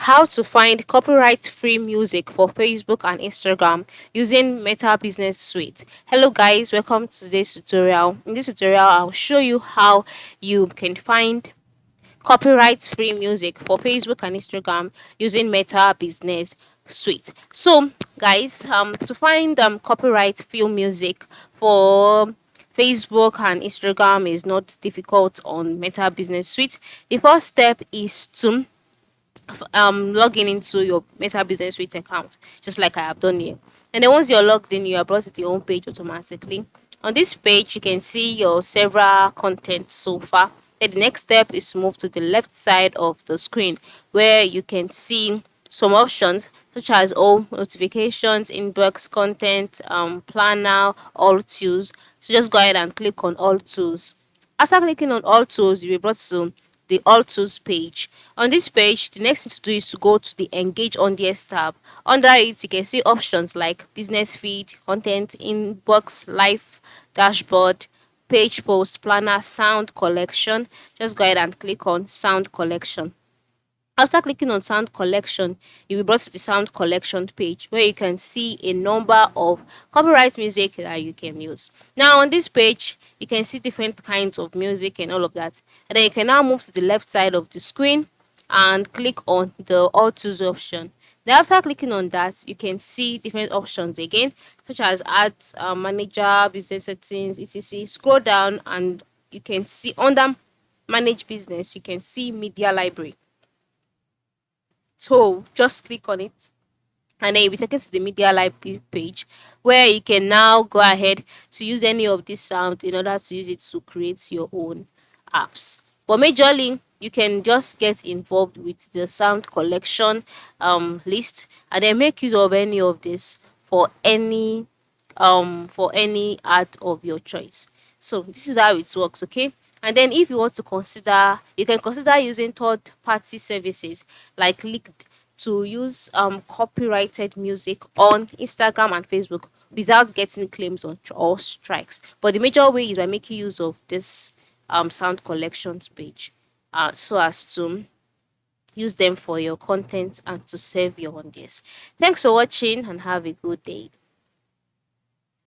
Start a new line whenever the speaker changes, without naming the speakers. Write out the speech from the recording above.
how to find copyright free music for Facebook and Instagram using Meta Business Suite. Hello guys, welcome to today's tutorial. In this tutorial, I'll show you how you can find copyright free music for Facebook and Instagram using Meta Business Suite. So guys, to find copyright free music for Facebook and Instagram is not difficult on Meta Business Suite. The first step is to log in into your Meta Business Suite account, just like I have done here. And then once you're logged in, you are brought to the home page automatically. On this page, you can see your several content so far. Then the next step is to move to the left side of the screen where you can see some options such as all notifications, inbox content, planner, all tools. So just go ahead and click on all tools. After clicking on all tools, you'll be brought to the all tools page. On this page, the next thing to do is to go to the engage audience tab. Under it, you can see options like business feed, content, inbox, live, dashboard, page post, planner, sound collection. Just go ahead and click on sound collection. After clicking on sound collection, you'll be brought to the sound collection page where you can see a number of copyright music that you can use. Now on this page, you can see different kinds of music and all of that. And then you can now move to the left side of the screen and click on the all tools option. Then after clicking on that, you can see different options again, such as ads, manager, business settings, etc. Scroll down and you can see under manage business, you can see media library. So just click on it and then you'll be taken to the media library page where you can now go ahead to use any of these sounds in order to use it to create your own apps. But majorly, you can just get involved with the sound collection list and then make use of any of this for any art of your choice. So this is how it works, okay? And then if you want to consider, you can consider using third party services like Linked to use copyrighted music on Instagram and Facebook without getting claims on or strikes. But the major way is by making use of this sound collections page, so as to use them for your content and to save your audience. Thanks for watching and have a good day.